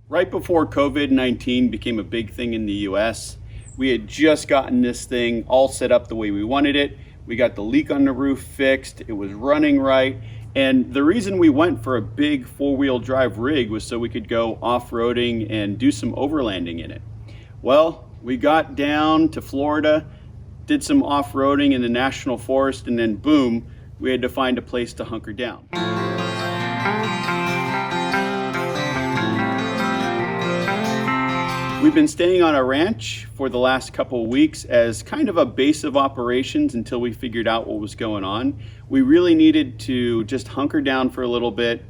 Right before COVID-19 became a big thing in the US, we had just gotten this thing all set up the way we wanted it. We got the leak on the roof fixed, it was running right, and the reason we went for a big four-wheel drive rig was so we could go off-roading and do some overlanding in it. Well, we got down to Florida, did some off-roading in the national forest, and then boom, we had to find a place to hunker down. We've been staying on a ranch for the last couple of weeks as kind of a base of operations until we figured out what was going on. We really needed to just hunker down for a little bit,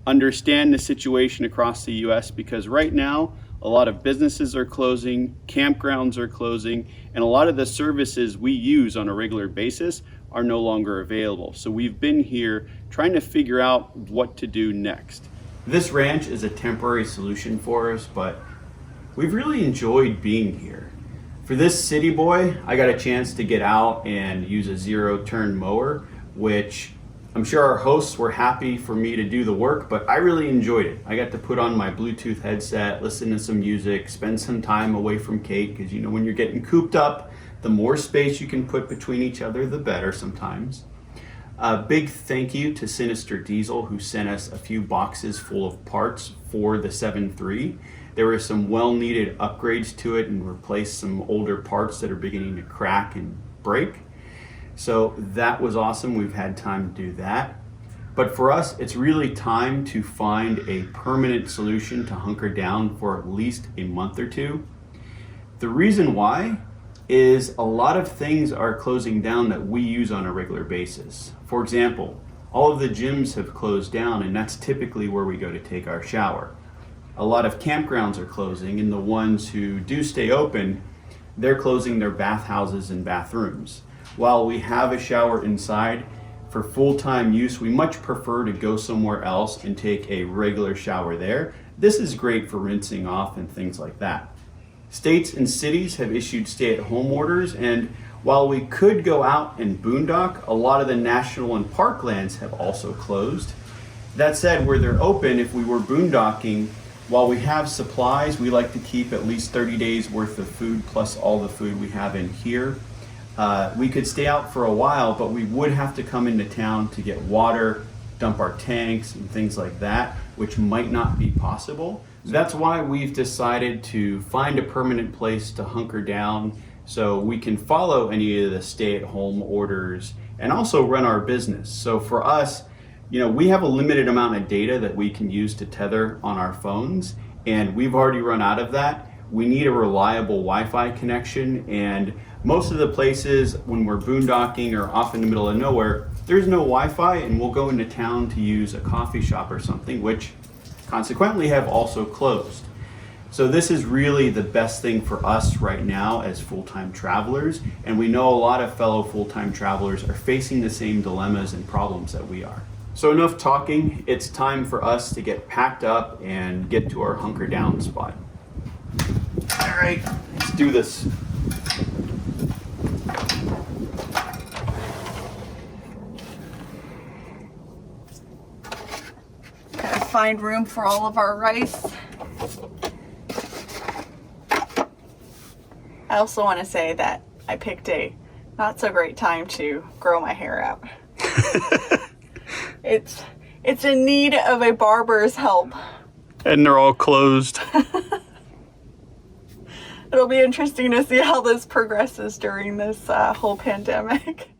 understand the situation across the US, because right now a lot of businesses are closing, campgrounds are closing, and a lot of the services we use on a regular basis are no longer available. So we've been here trying to figure out what to do next. This ranch is a temporary solution for us, but we've really enjoyed being here. For this city boy, I got a chance to get out and use a zero-turn mower, which I'm sure our hosts were happy for me to do the work, but I really enjoyed it. I got to put on my Bluetooth headset, listen to some music, spend some time away from Kate, because you know when you're getting cooped up, the more space you can put between each other, the better sometimes. A big thank you to Sinister Diesel, who sent us a few boxes full of parts for the 7.3. There were some well-needed upgrades to it and replaced some older parts that are beginning to crack and break. So that was awesome. We've had time to do that. But for us, it's really time to find a permanent solution to hunker down for at least a month or two. The reason why is a lot of things are closing down that we use on a regular basis. For example, all of the gyms have closed down, and that's typically where we go to take our shower. A lot of campgrounds are closing, and the ones who do stay open, they're closing their bathhouses and bathrooms. While we have a shower inside, for full-time use, we much prefer to go somewhere else and take a regular shower there. This is great for rinsing off and things like that. States and cities have issued stay-at-home orders, and while we could go out and boondock, a lot of the national and park lands have also closed. That said, where they're open, if we were boondocking, while we have supplies, we like to keep at least 30 days worth of food plus all the food we have in here. We could stay out for a while, but we would have to come into town to get water, dump our tanks and things like that, which might not be possible. That's why we've decided to find a permanent place to hunker down so we can follow any of the stay-at-home orders and also run our business. So for us, you know, we have a limited amount of data that we can use to tether on our phones, and we've already run out of that. We need a reliable Wi-Fi connection, and most of the places when we're boondocking or off in the middle of nowhere, there's no Wi-Fi, and we'll go into town to use a coffee shop or something, which consequently have also closed. So this is really the best thing for us right now as full-time travelers, and we know a lot of fellow full-time travelers are facing the same dilemmas and problems that we are. So enough talking, it's time for us to get packed up and get to our hunker down spot. All right, let's do this. Gotta find room for all of our rice. I also want to say that I picked a not so great time to grow my hair out. It's in need of a barber's help. And they're all closed. It'll be interesting to see how this progresses during this whole pandemic.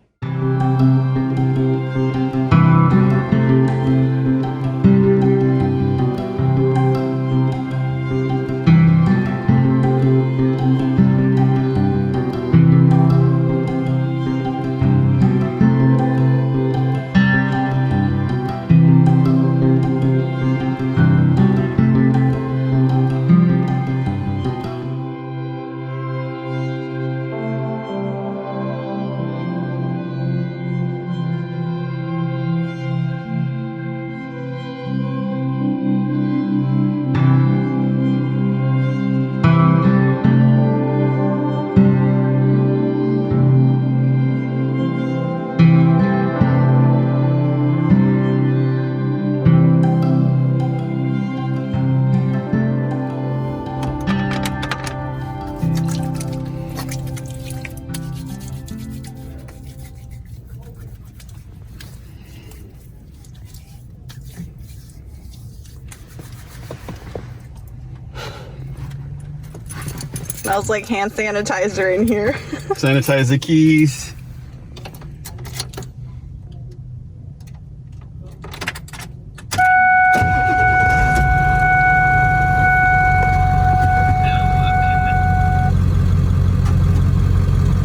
Smells like hand sanitizer in here. Sanitize the keys.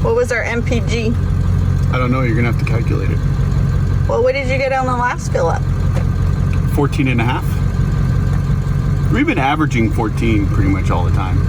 What was our MPG? I don't know, you're gonna have to calculate it. Well, what did you get on the last fill up? 14 and a half. We've been averaging 14 pretty much all the time.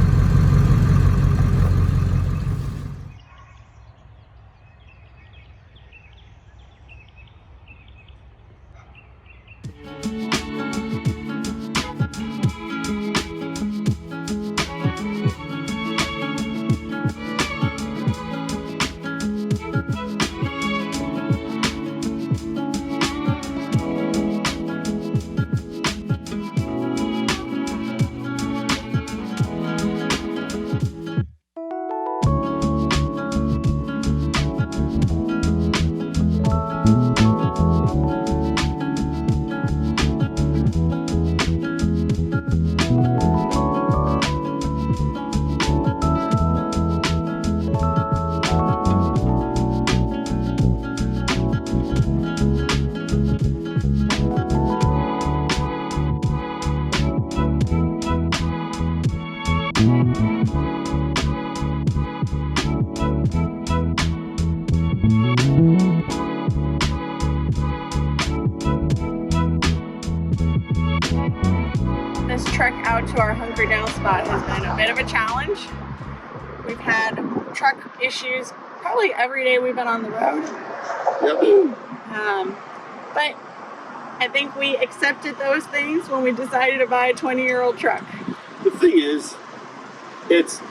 This trek out to our hunker down spot has been a bit of a challenge. We've had truck issues probably every day we've been on the road. Yep. But I think we accepted those things when we decided to buy a 20-year-old truck. The thing is,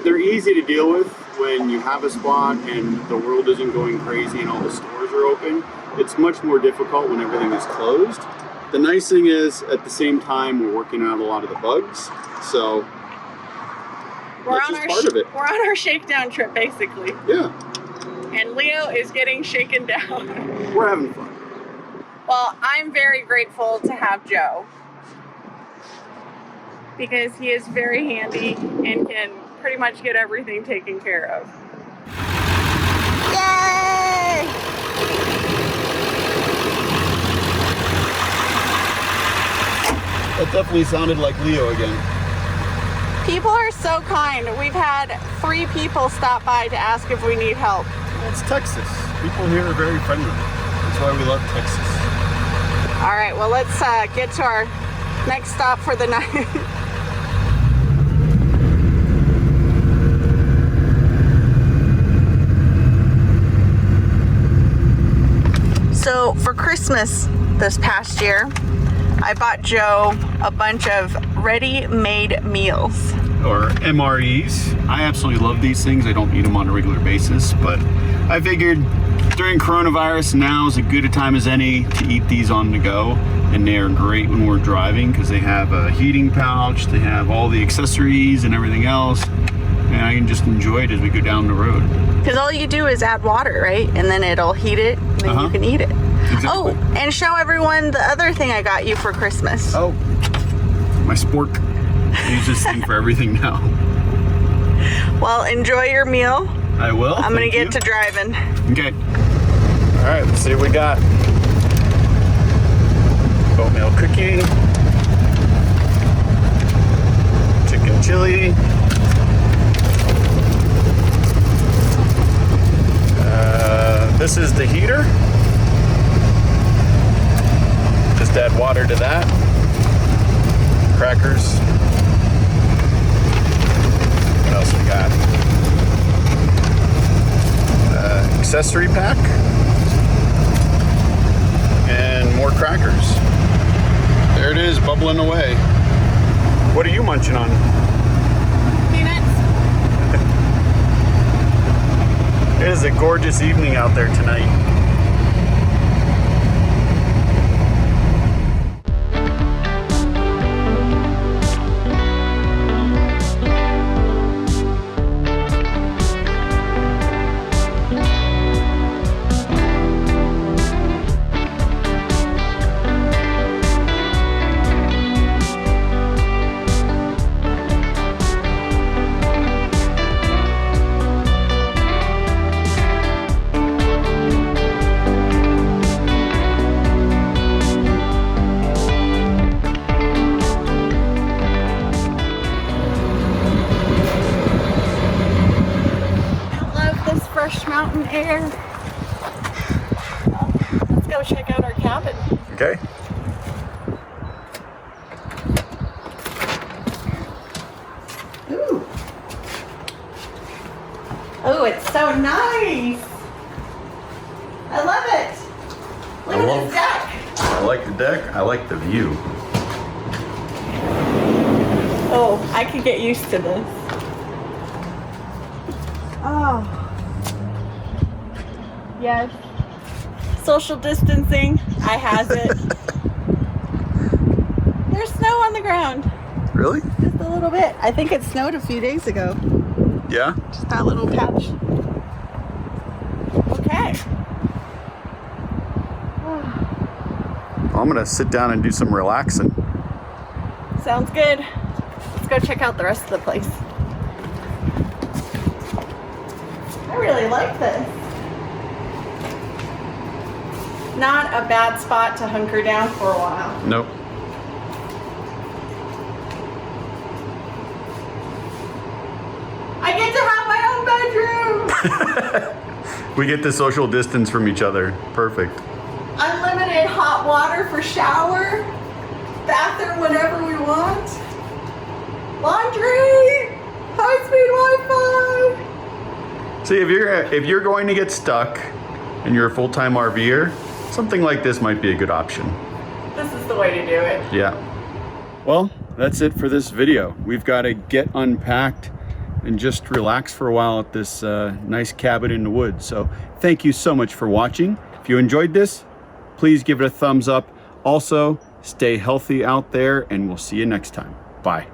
they're easy to deal with when you have a spot and the world isn't going crazy and all the stores are open. It's much more difficult when everything is closed. The nice thing is, at the same time, we're working out a lot of the bugs, so that's just part of it. We're on our shakedown trip, basically. Yeah. And Leo is getting shaken down. We're having fun. Well, I'm very grateful to have Joe because he is very handy and can pretty much get everything taken care of. Yay! That definitely sounded like Leo again. People are so kind. We've had 3 people stop by to ask if we need help. Well, it's Texas. People here are very friendly. That's why we love Texas. All right, well, let's get to our next stop for the night. So for Christmas this past year, I bought Joe a bunch of ready-made meals. Or MREs. I absolutely love these things. I don't eat them on a regular basis, but I figured during coronavirus, now is as good a time as any to eat these on the go. And they are great when we're driving because they have a heating pouch, they have all the accessories and everything else, and I can just enjoy it as we go down the road. Because all you do is add water, right? And then it'll heat it, and then you can eat it. Exactly. Oh, and show everyone the other thing I got you for Christmas. Oh, my spork. I use this thing for everything now. Well, enjoy your meal. I will. I'm going to get to driving. Okay. All right, let's see what we got. Oatmeal cookie. Chicken chili. This is the heater. Just add water to that. Crackers. What else we got? Accessory pack. And more crackers. There it is, bubbling away. What are you munching on? Peanuts. It is a gorgeous evening out there tonight. air. Let's go check out our cabin. Okay. Ooh. Oh, it's so nice. I love it. Look at this deck. I like the deck. I like the view. Oh, I could get used to this. Oh. Yes. Social distancing. I has it. There's snow on the ground. Really? Just a little bit. I think it snowed a few days ago. Yeah? Just that little patch. Okay. I'm gonna sit down and do some relaxing. Sounds good. Let's go check out the rest of the place. I really like this. Not a bad spot to hunker down for a while. Nope. I get to have my own bedroom. We get to social distance from each other. Perfect. Unlimited hot water for shower. Bathroom whenever we want. Laundry. High-speed Wi-Fi. See, if you're going to get stuck and you're a full-time RVer, something like this might be a good option. This is the way to do it. Yeah. Well, that's it for this video. We've got to get unpacked and just relax for a while at this nice cabin in the woods. So thank you so much for watching. If you enjoyed this, please give it a thumbs up. Also, stay healthy out there, and we'll see you next time. Bye.